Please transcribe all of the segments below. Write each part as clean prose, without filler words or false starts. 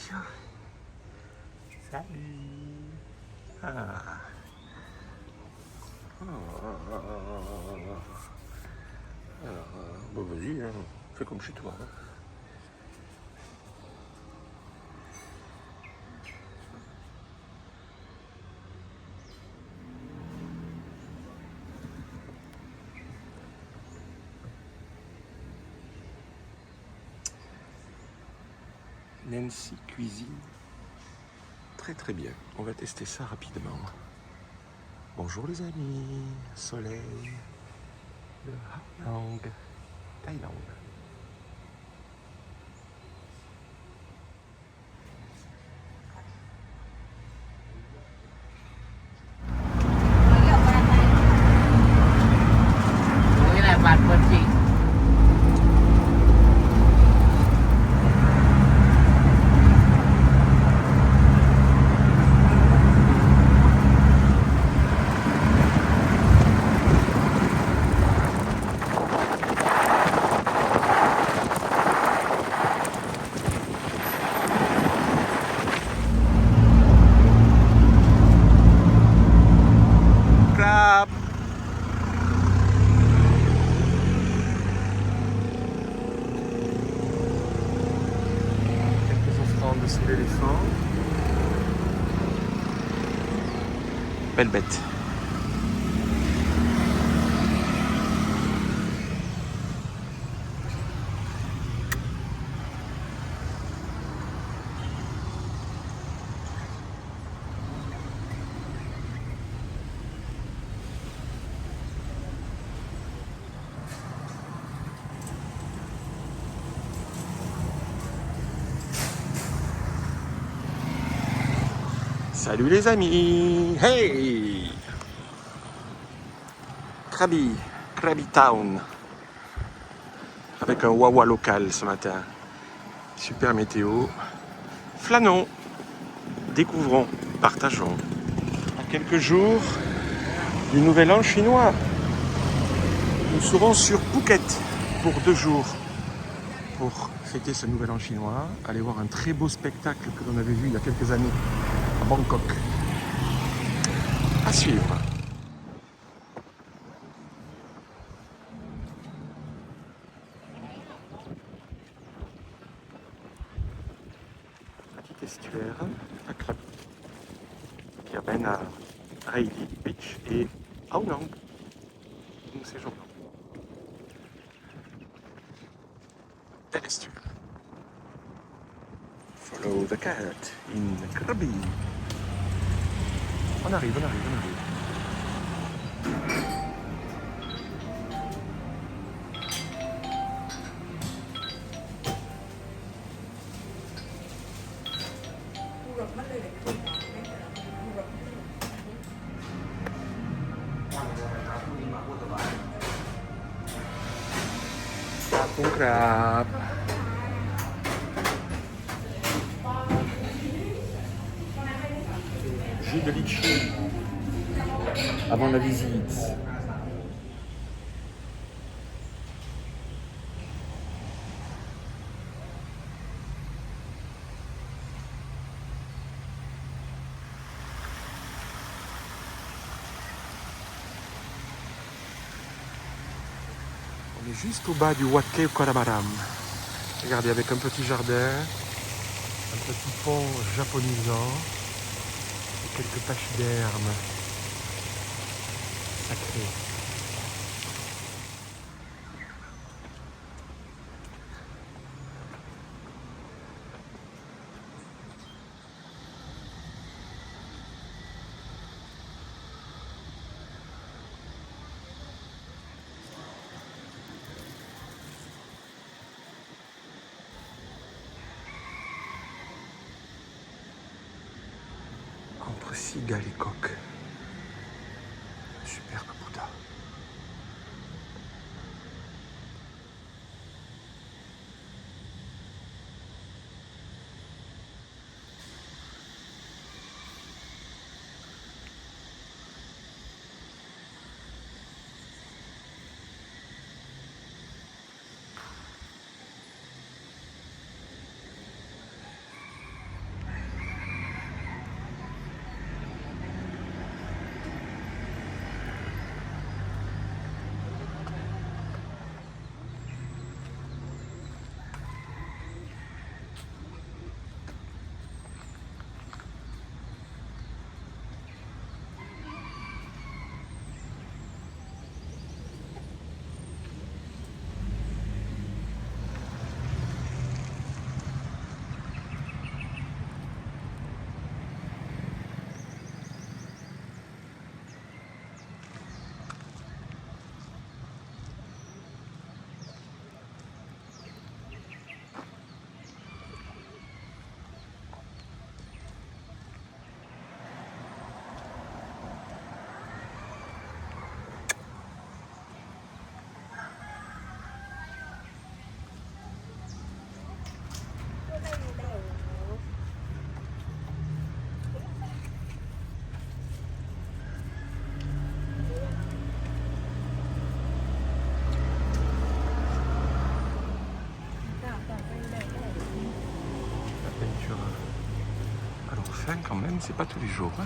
Tiens. Salut. Ah. Bon, vas-y, hein. Fais comme chez toi. Hein. Nancy cuisine très très bien. On va tester ça rapidement. Bonjour les amis, soleil de Hanoi, Thaïlande. Cái này bạt bên chị. Crab. Quelques offrandes sous l'éléphant. Belle bête. Salut les amis. Hey. Krabi Town. Avec un wawa local ce matin. Super météo. Flânons. Découvrons. Partageons. À quelques jours du nouvel an chinois. Nous serons sur Phuket pour 2 jours. Pour fêter ce nouvel an chinois. Aller voir un très beau spectacle que l'on avait vu il y a quelques années à Bangkok. À suivre. Petit estuaire à Krabi qui amène à Reili Beach et Aonang où nous séjournons. Bel estuaire. Follow the cat in Krabi. On arrive. Kapung Krab. Jus de litchi avant la visite. On est juste au bas du Wat Keo Korabaram. Regardez, avec un petit jardin, un petit pont japonisant et quelques pachydermes sacrés. Entre cigales et coqs. Superbe Bouddha. Chinatown, c'est pas tous les jours. Hein.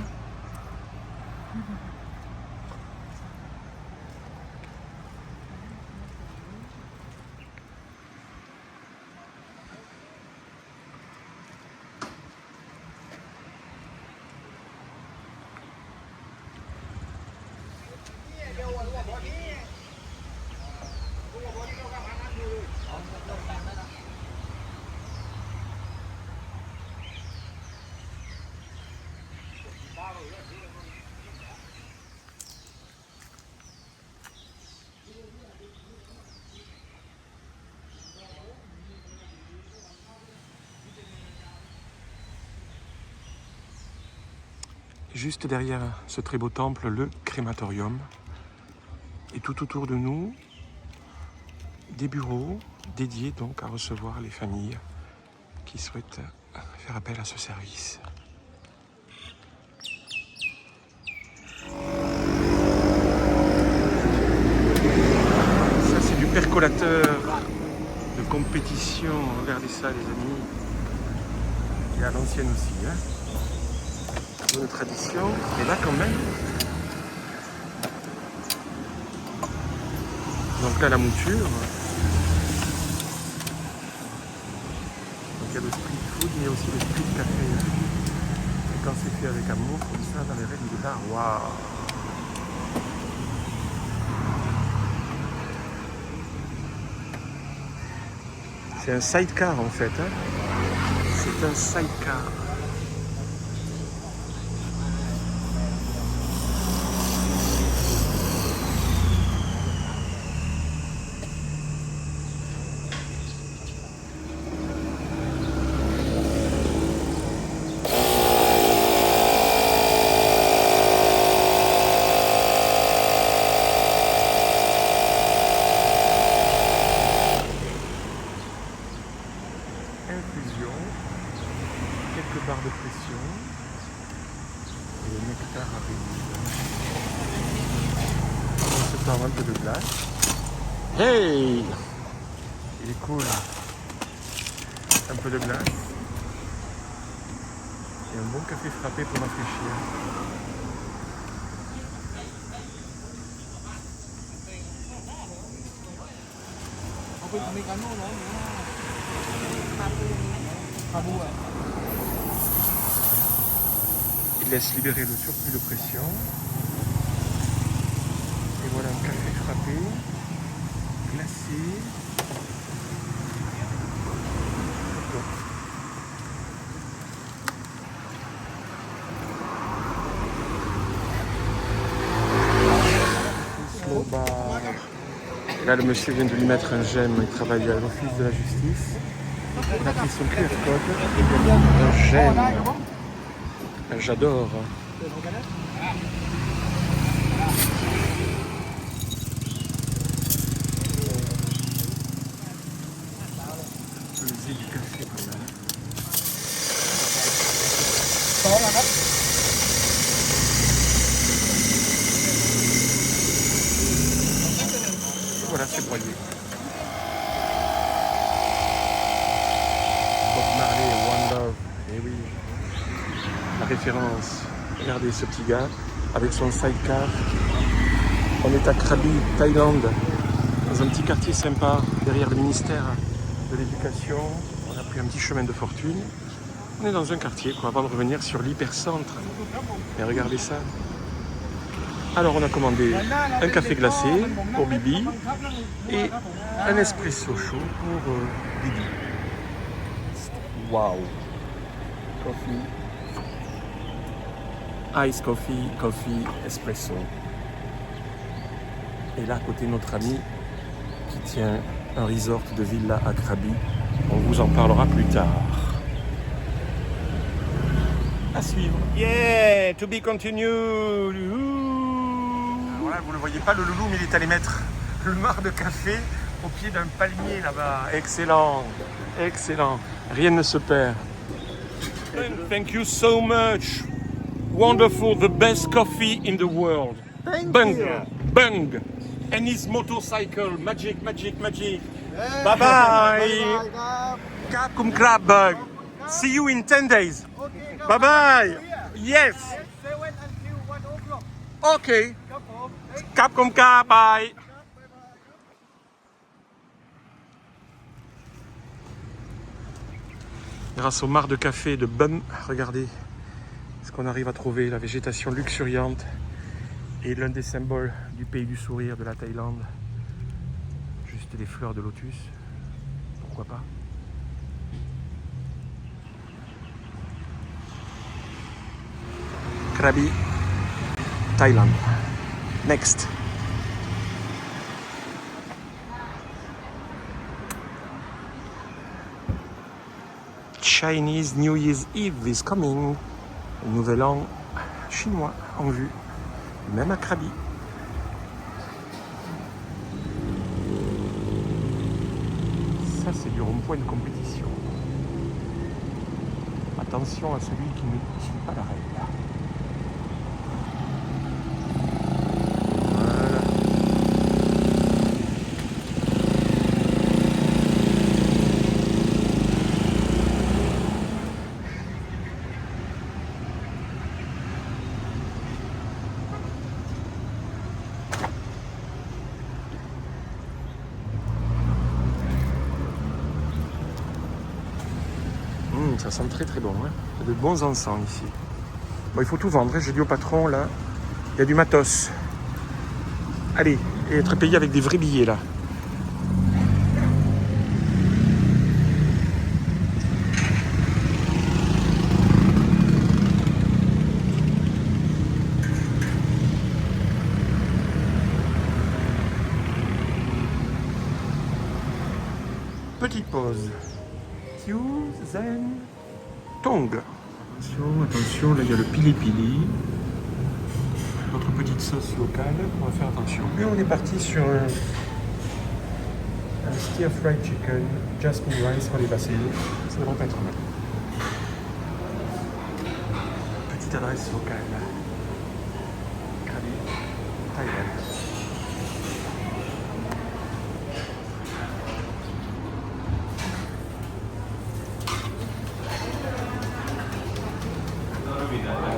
Juste derrière ce très beau temple, le crématorium. Et tout autour de nous, des bureaux dédiés donc à recevoir les familles qui souhaitent faire appel à ce service. Ça, c'est du percolateur de compétition. Regardez ça, les amis. Et à l'ancienne aussi, hein. Une tradition, et là quand même. Donc là la mouture. Donc il y a le street food, mais il y a aussi le street café. Et quand c'est fait avec amour, comme ça, dans les règles de l'art, waouh! C'est un sidecar en fait. Hein. C'est un sidecar. Infusion, quelques barres de pression et le nectar arrive. On se prend un peu de glace. Hey! Il est cool. Un peu de glace et un bon café frappé pour rafraîchir. Il laisse libérer le surplus de pression. Et voilà un café frappé, glacé. Slow bar. Là, le monsieur vient de lui mettre un j'aime. Il travaille à l'office de la justice. Il a pris son QR code. Un j'aime. Un j'adore. Du café quand même. Voilà, c'est broyé. Bob Marley, One Love. Eh oui. La référence. Regardez ce petit gars avec son sidecar. On est à Krabi, Thaïlande, dans un petit quartier sympa derrière le ministère de l'Éducation. On a pris un petit chemin de fortune. On est dans un quartier quoi, avant de revenir sur l'hypercentre. Et regardez ça. Alors on a commandé un café glacé pour Bibi et un espresso chaud pour Bibi. Waouh! Coffee. Ice coffee, coffee, espresso. Et là à côté notre ami qui tient un resort de villa à Krabi. On vous en parlera plus tard. À suivre. Yeah, to be continued. Voilà, vous ne le voyez pas le loulou, mais il est allé mettre le marc de café au pied d'un palmier là-bas. Excellent, excellent. Rien ne se perd. Thank you so much. Wonderful, the best coffee in the world. Bung, bung. And his motorcycle, magic, magic, magic. Bye bye. Cap cum crab. See you in 10 days. Bye bye. Yes. 7 until 1 o'clock. Ok. ครับผม Cap comme cap. Bye. Grâce au mares de café de Bum, regardez ce qu'on arrive à trouver, la végétation luxuriante et l'un des symboles du pays du sourire de la Thaïlande. Juste des fleurs de lotus, pourquoi pas. Krabi, Thaïlande. Next. Chinese New Year's Eve is coming. Le nouvel an chinois en vue, même à Krabi. Ça, c'est du rond-point de compétition. Attention à celui qui ne suit pas la règle. Ça sent très très bon. Hein. Il y a de bons encens ici. Bon, il faut tout vendre. Hein. J'ai dit au patron, là, il y a du matos. Allez, et être payé avec des vrais billets, là. Petite pause. Tiu Zen Tong. Attention, attention, là il y a le pili pili. Notre petite sauce locale, on va faire attention. Et on est parti sur un stir fried chicken, jasmine rice pour les bassins. Ça devrait pas être mal. Petite adresse locale. Krabi, Thaïlande.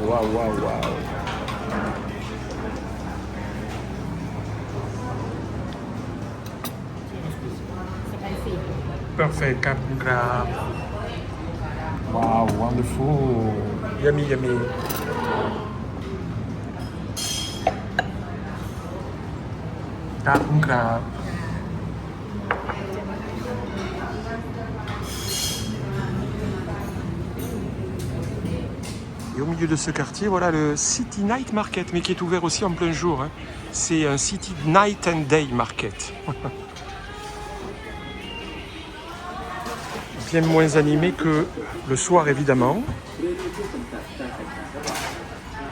Waouh, waouh, waouh. Perfect, Captain Crab. Wow, wonderful. Yummy, yummy. Captain Crab. Et au milieu de ce quartier, voilà le City Night Market, mais qui est ouvert aussi en plein jour. Hein. C'est un City Night and Day Market. Bien moins animé que le soir, évidemment.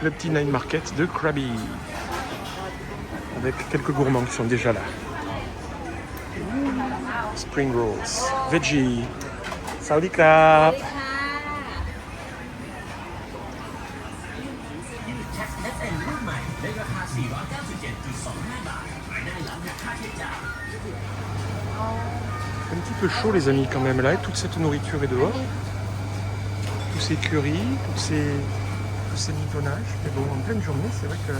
Le petit Night Market de Krabi. Avec quelques gourmands qui sont déjà là. Spring rolls, veggie, Saudi crab. Un petit peu chaud les amis quand même là, et toute cette nourriture est dehors. Tous ces currys, tous ces mitonnages. Mais bon, en pleine journée, c'est vrai que...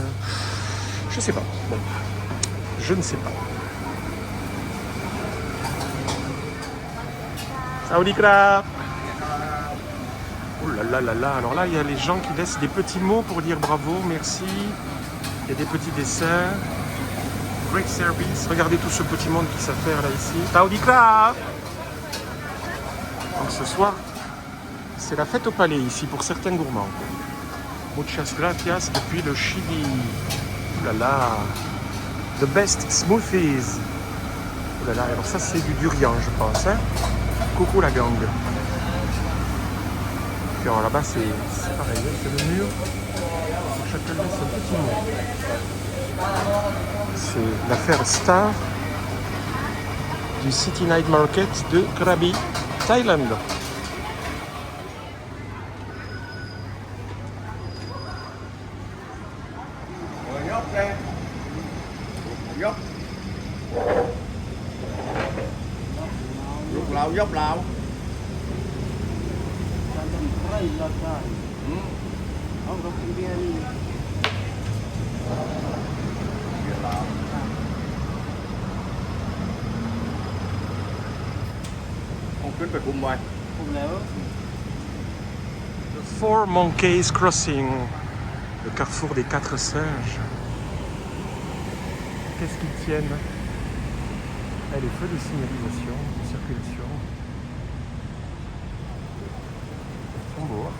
Je sais pas. Bon, je ne sais pas. Saudi crab. Oh là là là là. Alors là, il y a les gens qui laissent des petits mots pour dire bravo, merci. Il y a des petits dessins. Great service. Regardez tout ce petit monde qui s'affaire là ici. Saudi crab. Donc ce soir, c'est la fête au palais ici pour certains gourmands. Muchas gracias depuis le Chili. Oh là là. The best smoothies. Oh là là. Alors ça c'est du durian je pense. Hein. Coucou la gang. Puis alors là-bas c'est pareil. Hein. C'est le mur. Chacun laisse un petit mot. C'est l'affaire star du City Night Market de Krabi, Thaïlande. Dốc lão Ông không đi đi. Ôngขึ้นไปคุมไว้ คุมแล้ว The Four Monkeys Crossing, le carrefour des quatre singes. Qu'est-ce qu'ils tiennent? Ah, les feux de signalisation, de circulation. Ils sont beaux. Hein.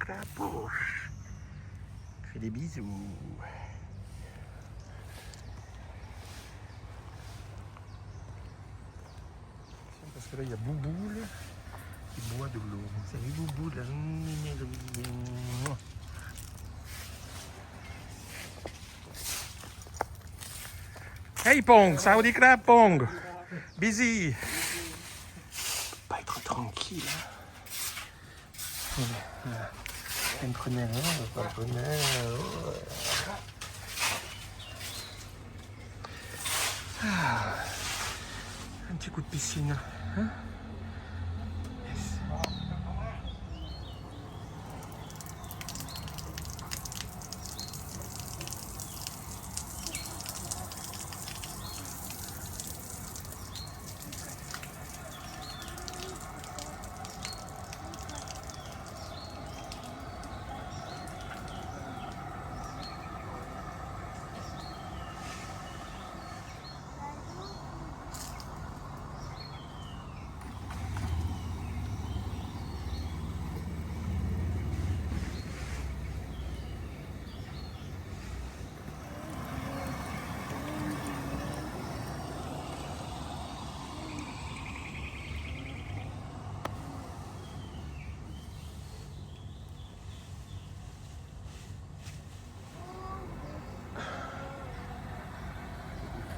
Crapuche. Fais des bisous. Parce que là il y a Bouboule qui boit de l'eau. Salut Bouboule. Hey Pong, Saudi Crab Pong. Busy. Pas être tranquille. Entraîneur, un petit coup de piscine. Hein? Yes.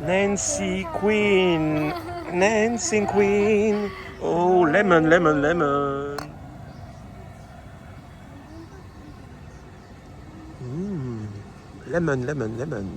Nancy Queen. Nancy Queen. Oh, lemon, lemon, lemon. Lemon, lemon, lemon.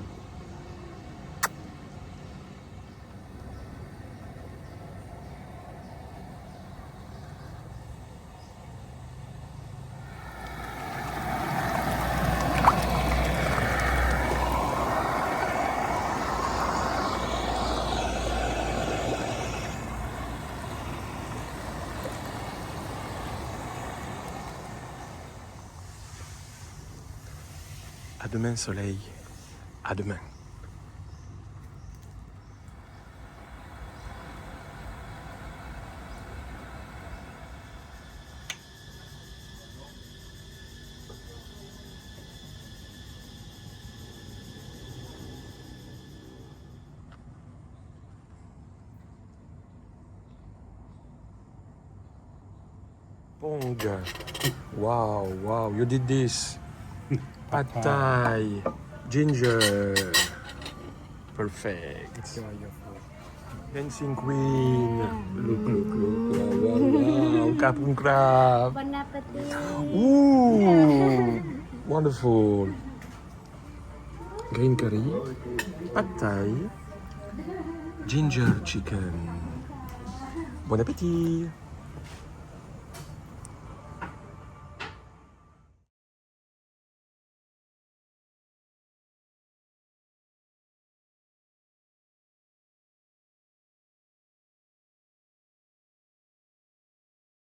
À demain, soleil. À demain. Pong. Wow, wow, you did this. Pad Thai. Ginger. Perfect. Enjoy your food. Dancing Queen. Look, look, look. Wow, wow, wow. Kapung crab. Bon appetit. Ooh, wonderful. Green curry, pad thai, ginger chicken. Bon appétit.